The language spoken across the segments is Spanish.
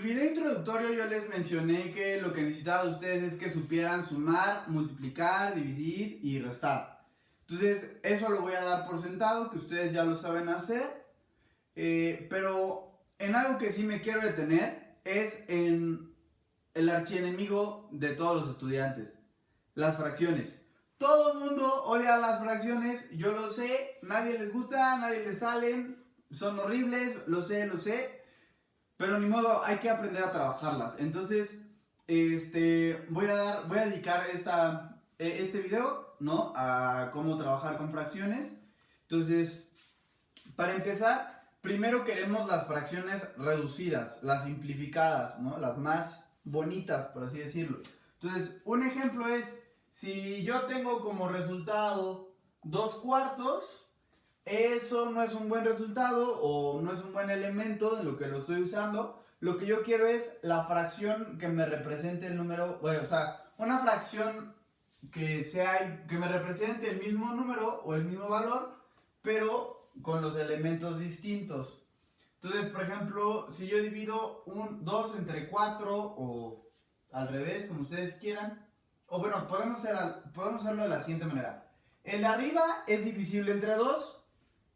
video introductorio yo les mencioné que lo que necesitaba de ustedes es que supieran sumar, multiplicar, dividir y restar. Entonces, eso lo voy a dar por sentado, que ustedes ya lo saben hacer. Pero en algo que sí me quiero detener es en el archienemigo de todos los estudiantes, las fracciones. Todo el mundo odia las fracciones, yo lo sé, nadie les gusta, nadie les salen, son horribles, lo sé, pero ni modo, hay que aprender a trabajarlas. Entonces, voy a dedicar este video, ¿no?, a cómo trabajar con fracciones. Entonces, para empezar, primero queremos las fracciones reducidas, las simplificadas, ¿no?, las más bonitas, por así decirlo. Entonces, un ejemplo es, si yo tengo como resultado 2/4, eso no es un buen resultado o no es un buen elemento de lo que lo estoy usando. Lo que yo quiero es la fracción que me represente el número, bueno, o sea, una fracción que me represente el mismo número o el mismo valor, pero con los elementos distintos. Entonces, por ejemplo, si yo divido un 2 entre 4 o al revés, como ustedes quieran, o bueno, podemos hacerlo de la siguiente manera. El de arriba es divisible entre 2,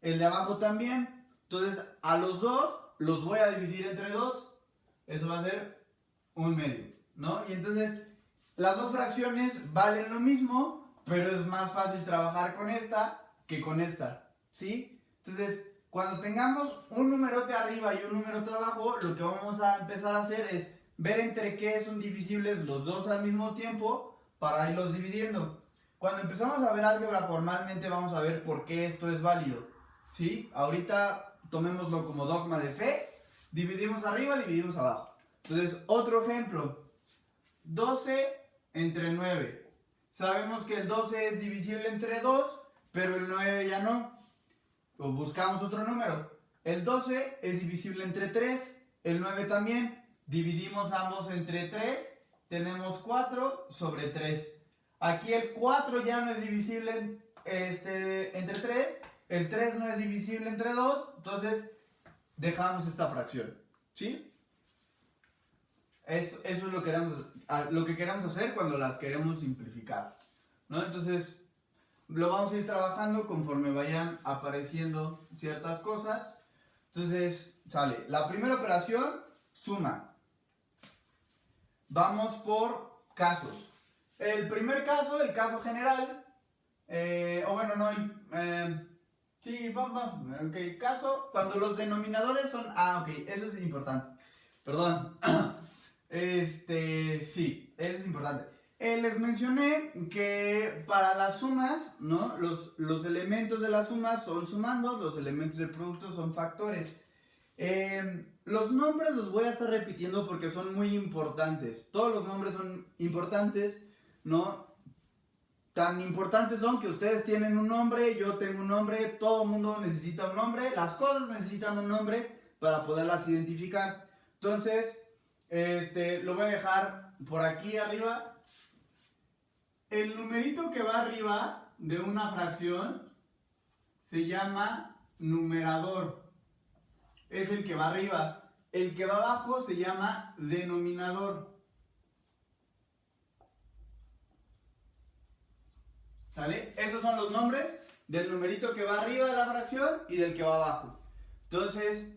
el de abajo también. Entonces, a los dos los voy a dividir entre 2. Eso va a ser 1/2, ¿no? Y entonces, las dos fracciones valen lo mismo, pero es más fácil trabajar con esta que con esta, ¿sí? Entonces, cuando tengamos un numerote arriba y un numerote abajo, lo que vamos a empezar a hacer es ver entre qué son divisibles los dos al mismo tiempo para irlos dividiendo. Cuando empezamos a ver álgebra formalmente vamos a ver por qué esto es válido, ¿sí? Ahorita tomémoslo como dogma de fe, dividimos arriba, dividimos abajo. Entonces, otro ejemplo, 12 entre 9. Sabemos que el 12 es divisible entre 2, pero el 9 ya no. O buscamos otro número. El 12 es divisible entre 3, el 9 también. Dividimos ambos entre 3, tenemos 4 sobre 3. Aquí el 4 ya no es divisible entre 3, el 3 no es divisible entre 2, entonces dejamos esta fracción, ¿sí? Eso es lo que queremos hacer cuando las queremos simplificar, ¿no? Entonces, lo vamos a ir trabajando conforme vayan apareciendo ciertas cosas. Entonces, sale. La primera operación, suma. Vamos por casos. El primer caso, el caso general, sí, vamos, ok, caso, cuando los denominadores son, ok, eso es importante, perdón, sí, eso es importante. Les mencioné que para las sumas, ¿no?, los elementos de las sumas son sumandos, los elementos del producto son factores. Los nombres los voy a estar repitiendo porque son muy importantes. Todos los nombres son importantes, ¿no? Tan importantes son que ustedes tienen un nombre, yo tengo un nombre, todo el mundo necesita un nombre, las cosas necesitan un nombre para poderlas identificar. Entonces, lo voy a dejar por aquí arriba. El numerito que va arriba de una fracción se llama numerador. Es el que va arriba. El que va abajo se llama denominador. ¿Sale? Esos son los nombres del numerito que va arriba de la fracción y del que va abajo. Entonces,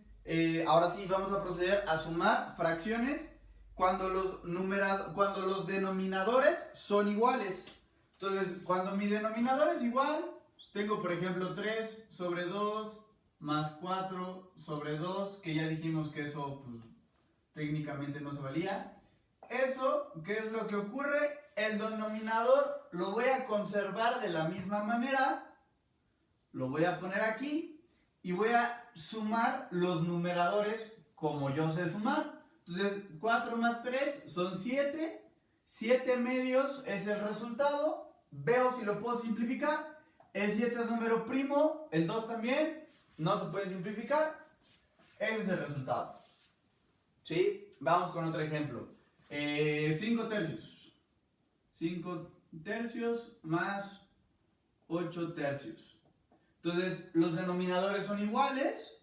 ahora sí vamos a proceder a sumar fracciones cuando los denominadores son iguales. Entonces, cuando mi denominador es igual, tengo por ejemplo 3 sobre 2 más 4 sobre 2, que ya dijimos que eso pues, técnicamente no se valía. Eso, ¿qué es lo que ocurre? El denominador lo voy a conservar de la misma manera, lo voy a poner aquí y voy a sumar los numeradores como yo sé sumar. Entonces 4 más 3 son 7, 7 medios es el resultado, veo si lo puedo simplificar, el 7 es número primo, el 2 también, no se puede simplificar, ese es el resultado. ¿Sí? Vamos con otro ejemplo. 5 tercios. 5 tercios más 8 tercios. Entonces, los denominadores son iguales,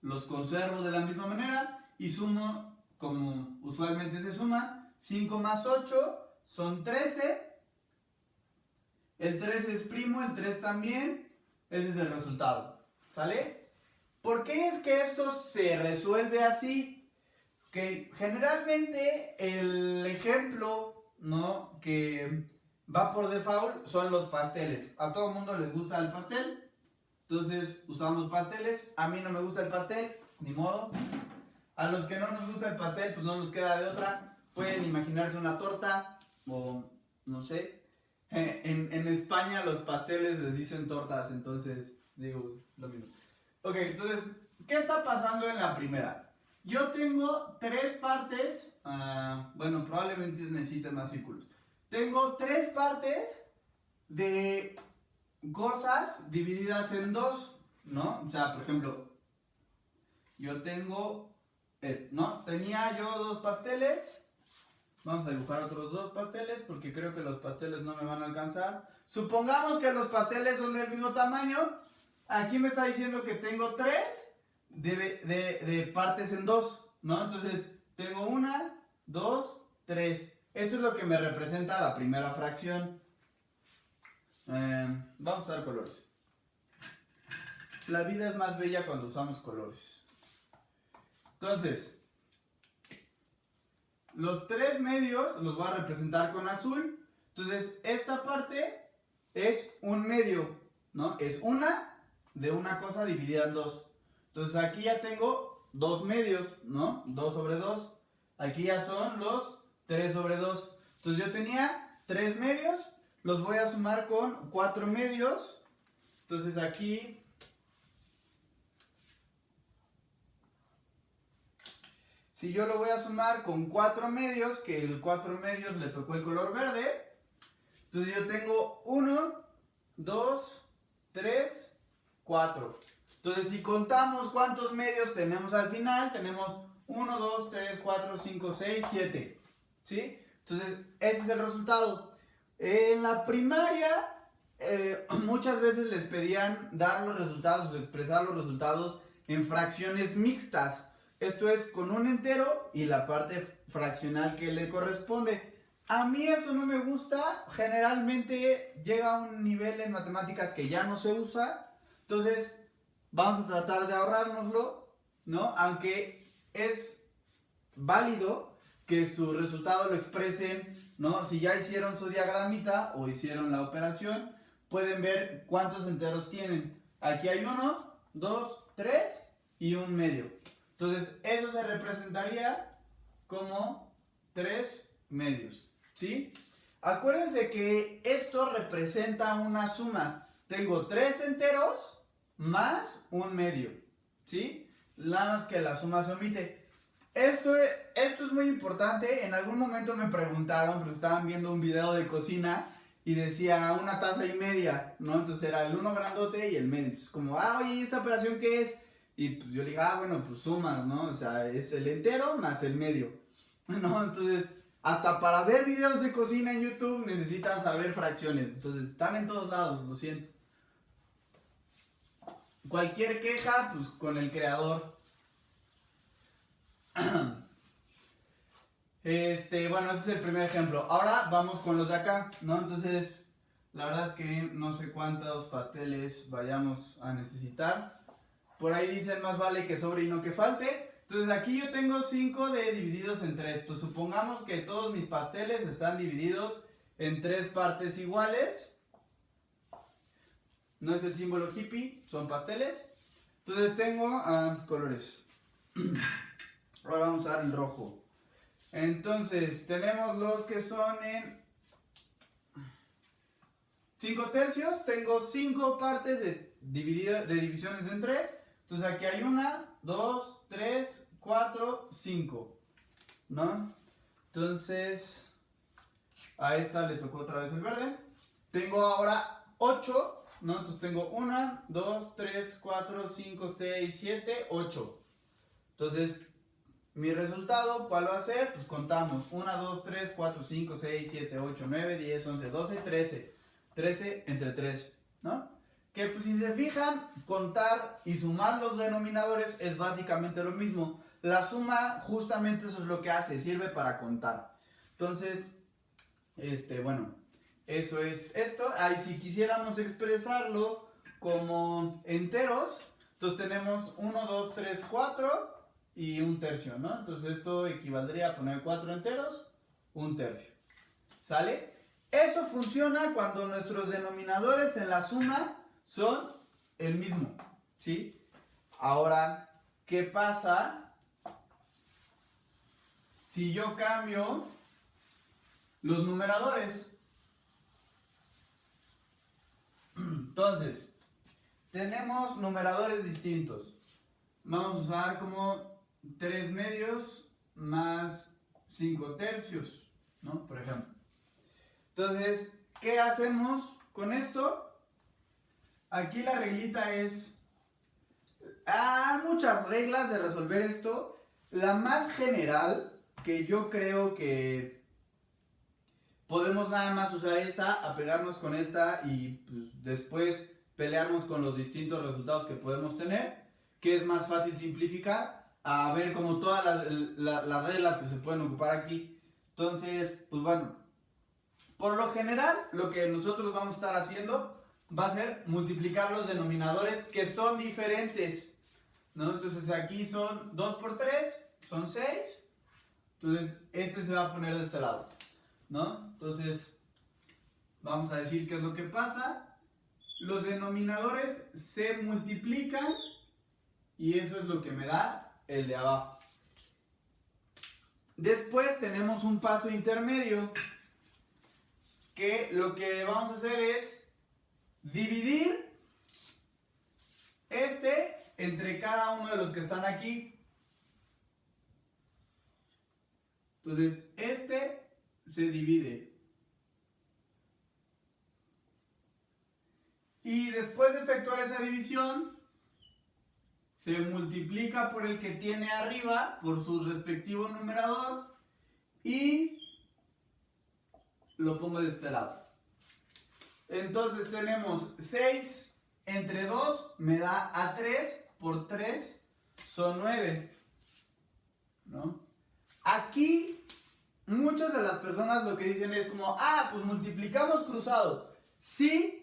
los conservo de la misma manera y sumo como usualmente se suma. 5 más 8 son 13. El 3 es primo, el 3 también. Ese es el resultado. ¿Sale? ¿Por qué es que esto se resuelve así? Que generalmente el ejemplo, ¿no?, que va por default son los pasteles. A todo el mundo les gusta el pastel, entonces usamos pasteles. A mí no me gusta el pastel, ni modo. A los que no nos gusta el pastel, pues no nos queda de otra. Pueden imaginarse una torta o no sé. En España los pasteles les dicen tortas, entonces digo lo mismo. Ok, entonces, ¿qué está pasando en la primera? Yo tengo 3 partes, bueno, probablemente necesite más círculos. Tengo 3 partes de cosas divididas en 2, ¿no? O sea, por ejemplo, yo tengo esto, ¿no? Tenía yo 2 pasteles. Vamos a dibujar otros 2 pasteles porque creo que los pasteles no me van a alcanzar. Supongamos que los pasteles son del mismo tamaño. Aquí me está diciendo que tengo 3 de partes en 2, ¿no? Entonces, tengo 1, 2, 3. Esto es lo que me representa la primera fracción. Vamos a usar colores. La vida es más bella cuando usamos colores. Entonces, los 3 medios los voy a representar con azul. Entonces, esta parte es un medio, ¿no? Es una de una cosa dividida en 2. Entonces, aquí ya tengo 2 medios, ¿no? 2 sobre 2. Aquí ya son los 3 sobre 2. Entonces, yo tenía 3 medios. Los voy a sumar con 4 medios. Entonces, aquí si yo lo voy a sumar con 4 medios, que el 4 medios le tocó el color verde, entonces yo tengo 1, 2, 3, 4. Entonces si contamos cuántos medios tenemos al final, tenemos 1, 2, 3, 4, 5, 6, 7. ¿Sí? Entonces este es el resultado. En la primaria muchas veces les pedían dar los resultados o expresar los resultados en fracciones mixtas. Esto es con un entero y la parte fraccional que le corresponde. A mí eso no me gusta. Generalmente llega a un nivel en matemáticas que ya no se usa. Entonces vamos a tratar de ahorrárnoslo, ¿no? Aunque es válido que su resultado lo expresen, ¿no? Si ya hicieron su diagramita o hicieron la operación, pueden ver cuántos enteros tienen. Aquí hay 1, 2, 3 y un medio. Entonces, eso se representaría como 3 medios, ¿sí? Acuérdense que esto representa una suma. Tengo 3 enteros más un medio, ¿sí? Nada más que la suma se omite. Esto es muy importante. En algún momento me preguntaron, pero estaban viendo un video de cocina y decía 1,5 tazas, ¿no? Entonces era el 1 grandote y el medio. Entonces, como, oye, ¿esta operación qué es? Y pues yo le digo, bueno, pues sumas, ¿no? O sea, es el entero más el medio, ¿no? Entonces, hasta para ver videos de cocina en YouTube necesitas saber fracciones. Entonces, están en todos lados, lo siento. Cualquier queja, pues con el creador. Bueno, ese es el primer ejemplo. Ahora vamos con los de acá, ¿no? Entonces, la verdad es que no sé cuántos pasteles vayamos a necesitar. Por ahí dicen más vale que sobre y no que falte. Entonces aquí yo tengo 5 divididos en 3. Entonces supongamos que todos mis pasteles están divididos en 3 partes iguales. No es el símbolo hippie, son pasteles. Entonces tengo colores. Ahora vamos a usar el rojo. Entonces tenemos los que son en 5 tercios. Tengo 5 partes de divisiones en 3. Entonces aquí hay 1, 2, 3, 4, 5, ¿no? Entonces a esta le tocó otra vez el verde. Tengo ahora 8, ¿no? Entonces tengo 1, 2, 3, 4, 5, 6, 7, 8. Entonces mi resultado, ¿cuál va a ser? Pues contamos 1, 2, 3, 4, 5, 6, 7, 8, 9, 10, 11, 12, 13. 13 entre 3, ¿no? Que pues si se fijan, contar y sumar los denominadores es básicamente lo mismo. la suma justamente eso es lo que hace, sirve para contar. Entonces, bueno, eso es esto. Ahí si quisiéramos expresarlo como enteros, entonces tenemos 1, 2, 3, 4 y un tercio, ¿no? Entonces esto equivaldría a poner 4 enteros, un tercio. ¿Sale? Eso funciona cuando nuestros denominadores en la suma son el mismo, ¿sí? Ahora, ¿qué pasa si yo cambio los numeradores? Entonces, tenemos numeradores distintos. Vamos a usar como 3 medios más 5 tercios, ¿no? Por ejemplo. Entonces, ¿qué hacemos con esto? Aquí la reglita es... Hay muchas reglas de resolver esto. La más general, que yo creo que podemos nada más usar esta, apegarnos con esta y pues, después pelearnos con los distintos resultados que podemos tener, que es más fácil simplificar, a ver como todas las reglas que se pueden ocupar aquí. Entonces, pues bueno, por lo general lo que nosotros vamos a estar haciendo va a ser multiplicar los denominadores que son diferentes, ¿no? Entonces aquí son 2 por 3, son 6, entonces este se va a poner de este lado, ¿no? Entonces vamos a decir qué es lo que pasa. Los denominadores se multiplican y eso es lo que me da el de abajo. Después tenemos un paso intermedio que lo que vamos a hacer es dividir entre cada uno de los que están aquí. Entonces se divide. Y después de efectuar esa división, se multiplica por el que tiene arriba, por su respectivo numerador, y lo pongo de este lado. Entonces tenemos 6 entre 2 me da a 3, por 3 son 9, ¿no? Aquí muchas de las personas lo que dicen es como, pues multiplicamos cruzado. Sí,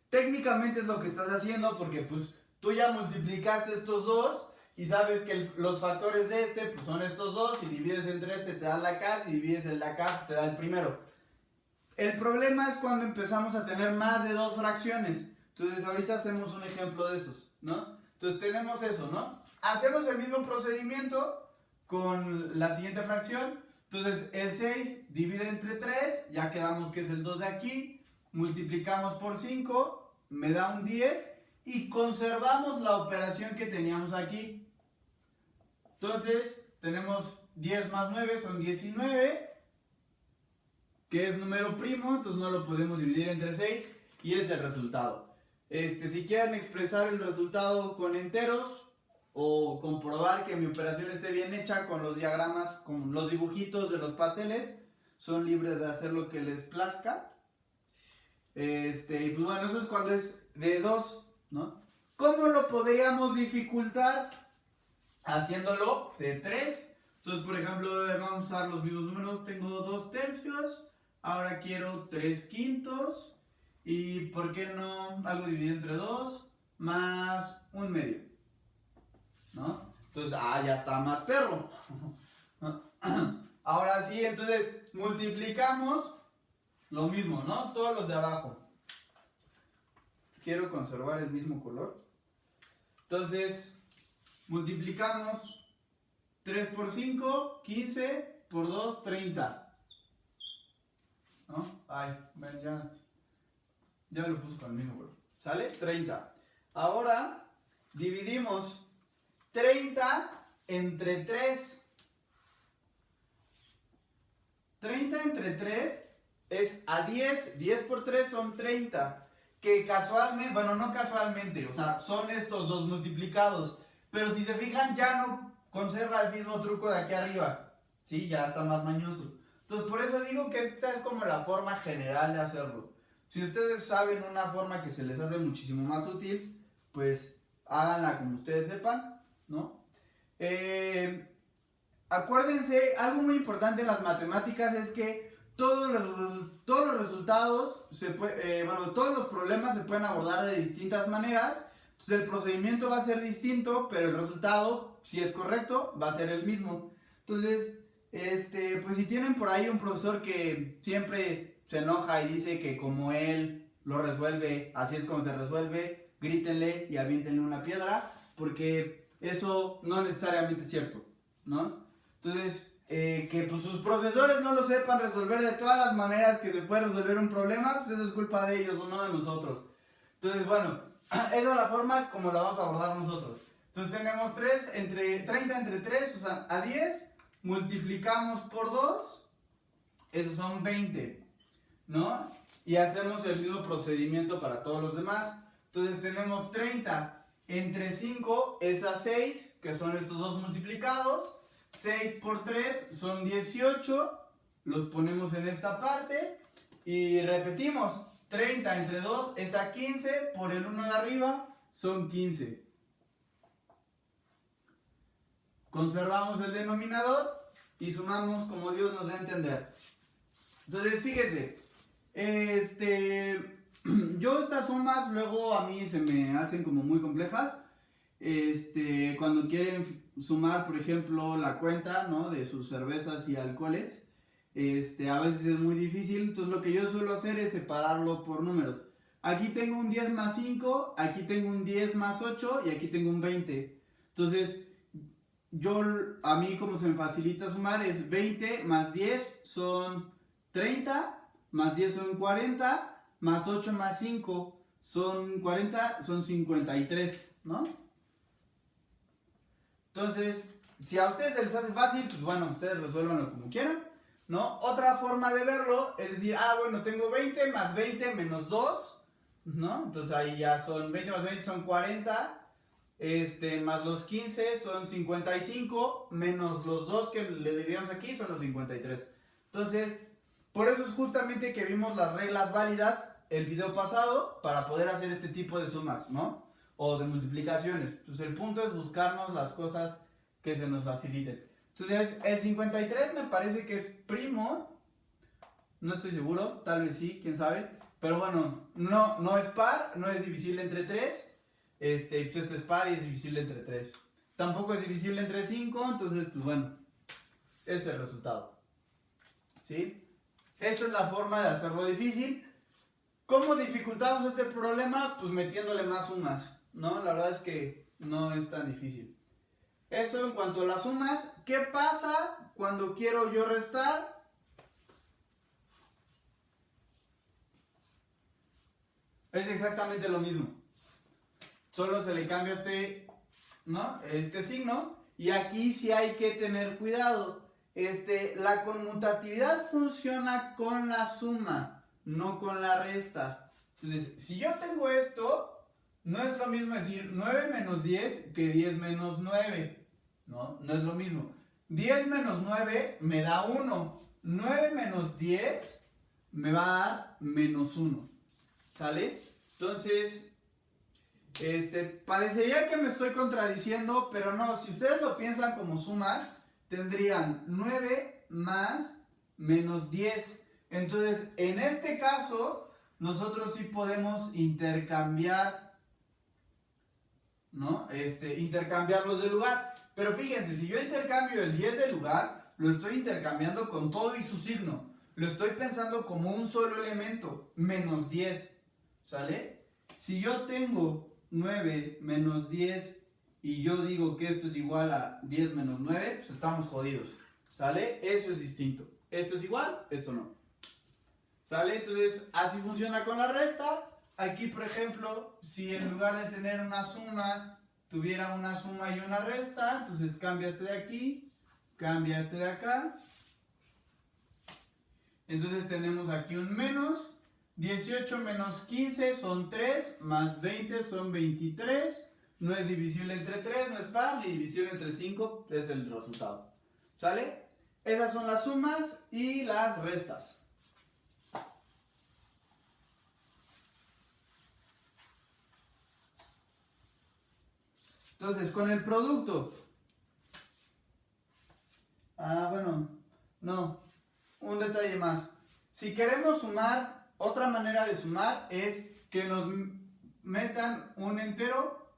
técnicamente es lo que estás haciendo porque pues tú ya multiplicaste estos dos y sabes que los factores de pues son estos dos, y divides entre te da la acá, si divides el de acá pues te da el primero. El problema es cuando empezamos a tener más de dos fracciones. Entonces ahorita hacemos un ejemplo de esos, ¿no? Entonces tenemos eso, ¿no? Hacemos el mismo procedimiento con la siguiente fracción. Entonces el 6 divide entre 3, ya quedamos que es el 2 de aquí, multiplicamos por 5, me da un 10 y conservamos la operación que teníamos aquí. Entonces tenemos 10 más 9 son 19, que es número primo, entonces no lo podemos dividir entre 6 y es el resultado. Si quieren expresar el resultado con enteros o comprobar que mi operación esté bien hecha con los diagramas, con los dibujitos de los pasteles, son libres de hacer lo que les plazca. Y pues bueno, eso es cuando es de 2, ¿no? ¿Cómo lo podríamos dificultar? Haciéndolo de 3. Entonces, por ejemplo, vamos a usar los mismos números. Tengo 2 tercios, ahora quiero 3 quintos. ¿Y por qué no algo dividido entre 2 más 1 medio? ¿No? Entonces, ya está más perro. Ahora sí, entonces multiplicamos lo mismo, ¿no? Todos los de abajo. Quiero conservar el mismo color. Entonces, multiplicamos 3 por 5, 15, por 2, 30. ¿No? Ven, ya lo puse con el mismo color. ¿Sale? 30. Ahora, dividimos 30 entre 3. 30 entre 3 es a 10. 10 por 3 son 30. Que casualmente, bueno, no casualmente, o sea, son estos dos multiplicados. Pero si se fijan, ya no conserva el mismo truco de aquí arriba. Sí, ya está más mañoso. Entonces, por eso digo que esta es como la forma general de hacerlo. Si ustedes saben una forma que se les hace muchísimo más útil, pues háganla como ustedes sepan. ¿no? Acuérdense, algo muy importante en las matemáticas es que todos los resultados, todos los problemas se pueden abordar de distintas maneras. Entonces el procedimiento va a ser distinto, pero el resultado, si es correcto, va a ser el mismo. Entonces, pues si tienen por ahí un profesor que siempre se enoja y dice que como él lo resuelve, así es como se resuelve, grítenle y aviéntenle una piedra, porque eso no necesariamente es cierto, ¿no? Entonces, que pues sus profesores no lo sepan resolver de todas las maneras que se puede resolver un problema, pues eso es culpa de ellos o no de nosotros. Entonces, bueno, esa es la forma como la vamos a abordar nosotros. Entonces tenemos 30 entre 3, o sea, a 10, multiplicamos por 2, esos son 20, ¿no? Y hacemos el mismo procedimiento para todos los demás. Entonces tenemos 30 entre 5 es a 6, que son estos dos multiplicados. 6 por 3 son 18, los ponemos en esta parte y repetimos. 30 entre 2 es a 15, por el 1 de arriba son 15. Conservamos el denominador y sumamos como Dios nos da a entender. Entonces, fíjense, yo estas sumas luego a mí se me hacen como muy complejas. Cuando quieren sumar, por ejemplo, la cuenta, ¿no?, de sus cervezas y alcoholes, a veces es muy difícil. Entonces lo que yo suelo hacer es separarlo por números. Aquí tengo un 10 más 5, aquí tengo un 10 más 8 y aquí tengo un 20. Entonces, a mí como se me facilita sumar es 20 más 10 son 30, más 10 son 40, más 8 más 5 son 40, son 53, ¿no? Entonces, si a ustedes se les hace fácil, pues bueno, ustedes resuélvanlo como quieran, ¿no? Otra forma de verlo es decir, bueno, tengo 20 más 20 menos 2, ¿no? Entonces ahí ya son 20 más 20 son 40, más los 15 son 55, menos los 2 que le dividimos aquí son los 53. Entonces, por eso es justamente que vimos las reglas válidas el video pasado para poder hacer este tipo de sumas, ¿no? O de multiplicaciones. Entonces el punto es buscarnos las cosas que se nos faciliten. Entonces el 53 me parece que es primo, no estoy seguro, tal vez sí, quién sabe, pero bueno, no es par, no es divisible entre 3, pues es par y es divisible entre 3. Tampoco es divisible entre 5, entonces pues bueno, ese es el resultado, ¿sí? Esta es la forma de hacerlo difícil. ¿Cómo dificultamos este problema? Pues metiéndole más sumas, ¿no? La verdad es que no es tan difícil. Eso en cuanto a las sumas. ¿Qué pasa cuando quiero yo restar? Es exactamente lo mismo. Solo se le cambia este signo. Y aquí sí hay que tener cuidado. La conmutatividad funciona con la suma, no con la resta. Entonces, si yo tengo esto, no es lo mismo decir 9 menos 10 que 10 menos 9. No es lo mismo. 10 menos 9 me da 1. 9 menos 10 me va a dar menos 1. ¿Sale? Entonces, parecería que me estoy contradiciendo, pero no. Si ustedes lo piensan como sumas, tendrían 9 más menos 10. Entonces, en este caso, nosotros sí podemos intercambiar, ¿no? Intercambiarlos de lugar. Pero fíjense, si yo intercambio el 10 de lugar, lo estoy intercambiando con todo y su signo. Lo estoy pensando como un solo elemento, menos 10. ¿Sale? Si yo tengo 9 menos 10 y yo digo que esto es igual a 10 menos 9, pues estamos jodidos. ¿Sale? Eso es distinto. Esto es igual, esto no. ¿Sale? Entonces, así funciona con la resta. Aquí, por ejemplo, si en lugar de tener una suma, tuviera una suma y una resta, entonces cambia este de aquí, cambia este de acá. Entonces tenemos aquí un menos. 18 menos 15 son 3, más 20 son 23. No es divisible entre 3, no es par, ni divisible entre 5, es el resultado. ¿Sale? Esas son las sumas y las restas. Entonces, con el producto. Bueno, no. Un detalle más. Si queremos sumar, otra manera de sumar es que nos metan un entero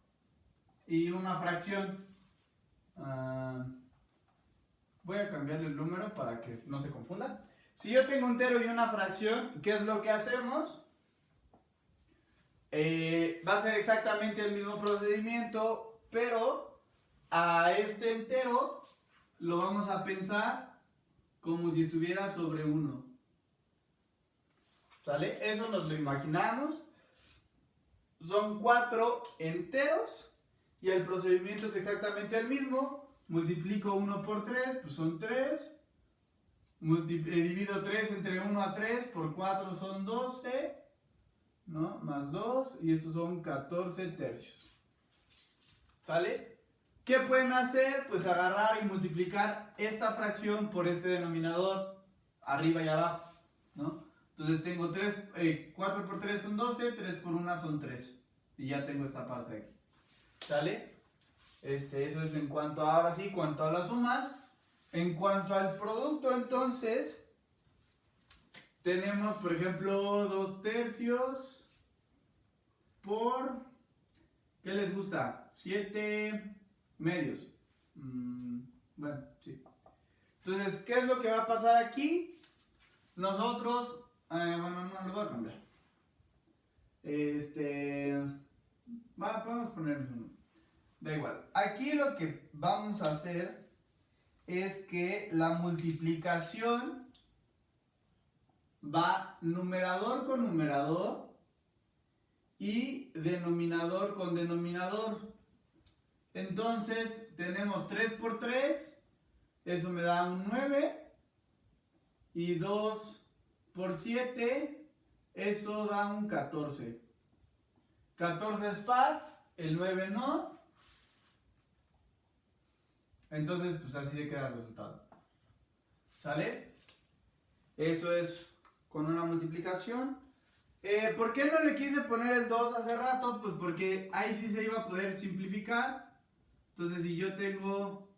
y una fracción. Voy a cambiarle el número para que no se confunda. Si yo tengo un entero y una fracción, ¿qué es lo que hacemos? Va a ser exactamente el mismo procedimiento, pero a este entero lo vamos a pensar como si estuviera sobre 1. ¿Sale? Eso nos lo imaginamos. Son 4 enteros y el procedimiento es exactamente el mismo. Multiplico 1 por 3, pues son 3. Divido 3 entre 1 a 3 por 4 son 12. ¿No? Más 2 y estos son 14 tercios. ¿Sale? ¿Qué pueden hacer? Pues agarrar y multiplicar esta fracción por este denominador, arriba y abajo, ¿no? Entonces tengo 4 por 3 son 12, 3 por 1 son 3. Y ya tengo esta parte de aquí. ¿Sale? Eso es en cuanto a, ahora sí, cuanto a las sumas. En cuanto al producto, entonces, tenemos, por ejemplo, 2 tercios por, ¿qué les gusta? 7 medios. Bueno, sí. Entonces, ¿qué es lo que va a pasar aquí? Nosotros, bueno, no lo voy a cambiar. Podemos poner uno. Da igual. Aquí lo que vamos a hacer es que la multiplicación va numerador con numerador y denominador con denominador. Entonces tenemos 3 por 3, eso me da un 9, y 2 por 7, eso da un 14. 14 es par, el 9 no. Entonces, pues así se queda el resultado. ¿Sale? Eso es con una multiplicación. ¿Por qué no le quise poner el 2 hace rato? Pues porque ahí sí se iba a poder simplificar. Entonces, si yo tengo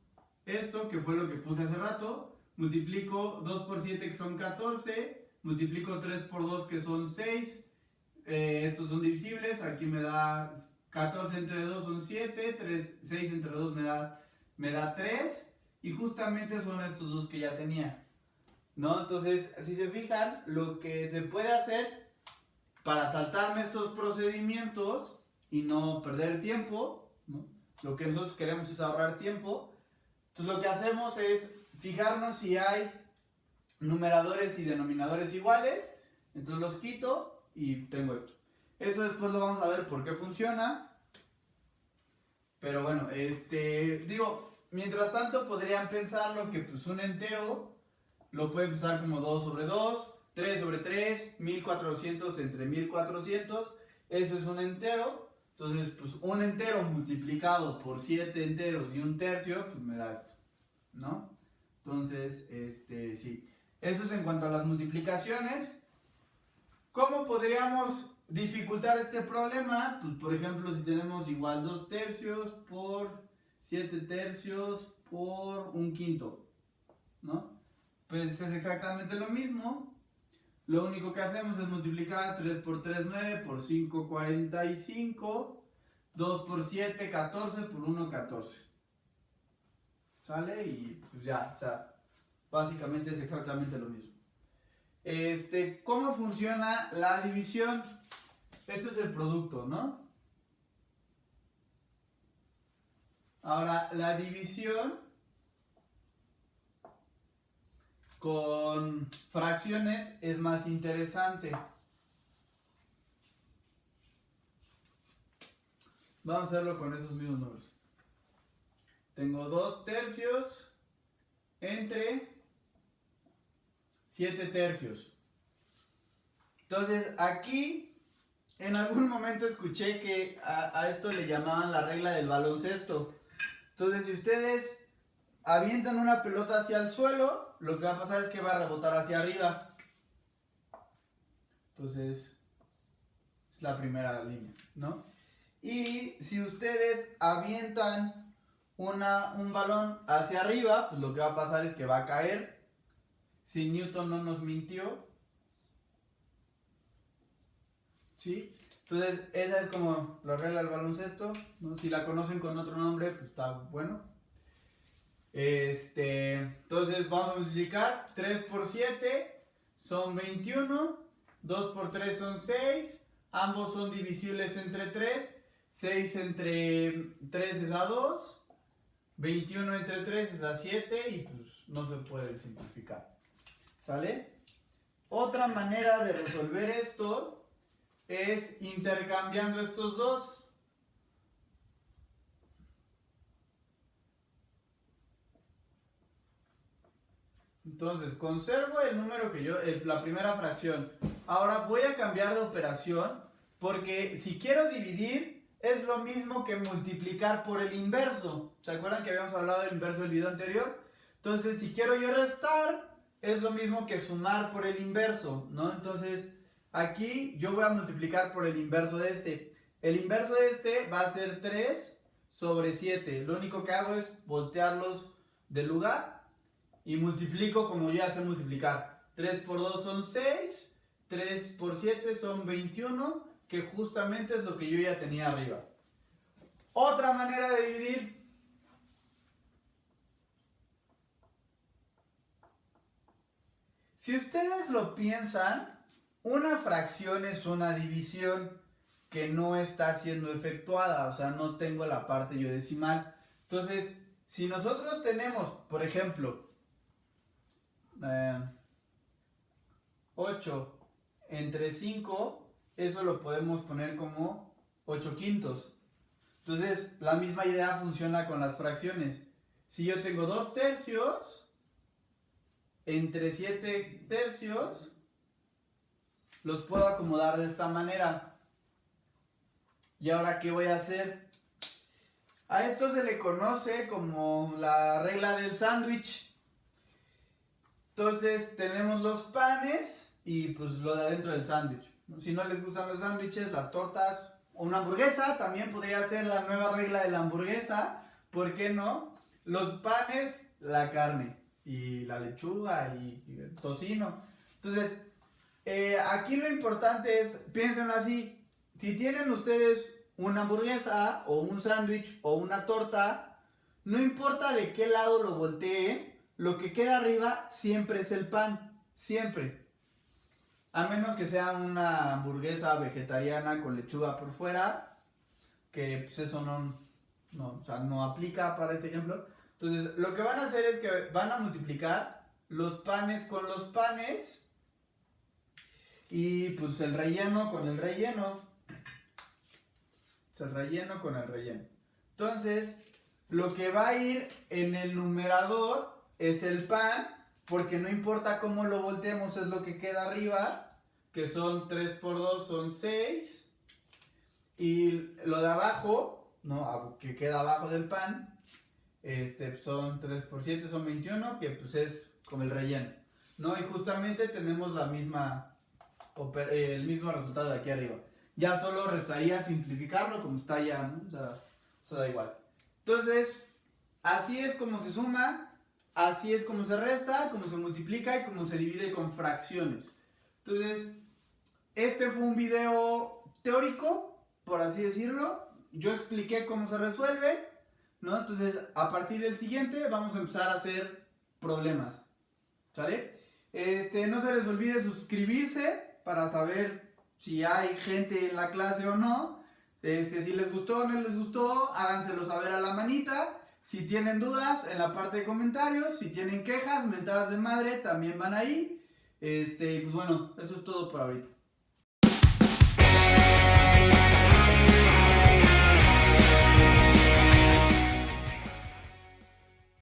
esto, que fue lo que puse hace rato, multiplico 2 por 7, que son 14, multiplico 3 por 2, que son 6. Estos son divisibles, aquí me da 14 entre 2 son 7, 6 entre 2 me da 3, y justamente son estos dos que ya tenía, ¿no? Entonces, si se fijan, lo que se puede hacer para saltarme estos procedimientos y no perder tiempo, ¿no? Lo que nosotros queremos es ahorrar tiempo. Entonces, lo que hacemos es fijarnos si hay numeradores y denominadores iguales. Entonces los quito y tengo esto. Eso después lo vamos a ver por qué funciona. Pero bueno, mientras tanto podrían pensarlo que pues un entero lo pueden pensar como 2 sobre 2, 3 sobre 3, 1400 entre 1400. Eso es un entero. Entonces, pues un entero multiplicado por 7 enteros y un tercio, pues me da esto, ¿no? Entonces, sí. Eso es en cuanto a las multiplicaciones. ¿Cómo podríamos dificultar este problema? Pues, por ejemplo, si tenemos igual 2 tercios por 7 tercios por un quinto, ¿no? Pues es exactamente lo mismo. Lo único que hacemos es multiplicar 3 por 3, 9, por 5, 45, 2 por 7, 14, por 1, 14. ¿Sale? Y pues ya, o sea, básicamente es exactamente lo mismo. ¿Cómo funciona la división? Esto es el producto, ¿no? Ahora, la división con fracciones es más interesante. Vamos a hacerlo con esos mismos números. Tengo 2 tercios entre 7 tercios. Entonces, aquí en algún momento escuché que a esto le llamaban la regla del baloncesto. Entonces, si ustedes avientan una pelota hacia el suelo, lo que va a pasar es que va a rebotar hacia arriba. Entonces, es la primera línea, ¿no? Y si ustedes avientan un balón hacia arriba, pues lo que va a pasar es que va a caer. Si Newton no nos mintió. ¿Sí? Entonces, esa es como la regla del baloncesto, ¿no? Si la conocen con otro nombre, pues está bueno. Entonces, vamos a multiplicar. 3 por 7 son 21. 2 por 3 son 6. Ambos son divisibles entre 3. 6 entre 3 es a 2. 21 entre 3 es a 7. Y pues no se puede simplificar. ¿Sale? Otra manera de resolver esto es intercambiando estos dos. Entonces, conservo el número que la primera fracción. Ahora voy a cambiar de operación porque si quiero dividir es lo mismo que multiplicar por el inverso. ¿Se acuerdan que habíamos hablado del inverso del video anterior? Entonces, si quiero yo restar, es lo mismo que sumar por el inverso, ¿no? Entonces, aquí yo voy a multiplicar por el inverso de este. El inverso de este va a ser 3 sobre 7. Lo único que hago es voltearlos del lugar y multiplico como yo ya sé multiplicar. 3 por 2 son 6. 3 por 7 son 21, que justamente es lo que yo ya tenía arriba. Otra manera de dividir. Si ustedes lo piensan, una fracción es una división que no está siendo efectuada, o sea, no tengo la parte yo decimal. Entonces, si nosotros tenemos, por ejemplo, 8 entre 5, eso lo podemos poner como 8 quintos. Entonces, la misma idea funciona con las fracciones. Si yo tengo 2 tercios entre 7 tercios, los puedo acomodar de esta manera. ¿Y ahora qué voy a hacer? A esto se le conoce como la regla del sándwich. Entonces tenemos los panes y pues lo de adentro del sándwich. Si no les gustan los sándwiches, las tortas o una hamburguesa, también podría ser la nueva regla de la hamburguesa. ¿Por qué no? Los panes, la carne y la lechuga y el tocino. Entonces, aquí lo importante es, piénsenlo así, si tienen ustedes una hamburguesa o un sándwich o una torta, no importa de qué lado lo volteen, lo que queda arriba siempre es el pan, siempre. A menos que sea una hamburguesa vegetariana con lechuga por fuera, que pues eso o sea, no aplica para este ejemplo. Entonces, lo que van a hacer es que van a multiplicar los panes con los panes y pues el relleno con el relleno. El relleno con el relleno. Entonces, lo que va a ir en el numerador es el pan, porque no importa cómo lo volteemos, es lo que queda arriba, que son 3 por 2 son 6. Y lo de abajo, ¿no? Que queda abajo del pan, son 3 por 7 son 21, que pues es con el relleno, ¿no? Y justamente tenemos el mismo resultado de aquí arriba. Ya solo restaría simplificarlo como está ya, ¿no? O sea, eso da igual. Entonces, así es como se suma, así es como se resta, como se multiplica y como se divide con fracciones. Entonces, este fue un video teórico, por así decirlo. Yo expliqué cómo se resuelve, ¿no? Entonces, a partir del siguiente vamos a empezar a hacer problemas, ¿sale? No se les olvide suscribirse para saber si hay gente en la clase o no. Si les gustó o no les gustó, háganselo saber a la manita. Si tienen dudas, en la parte de comentarios. Si tienen quejas, mentadas de madre, también van ahí. Pues bueno, eso es todo por ahorita.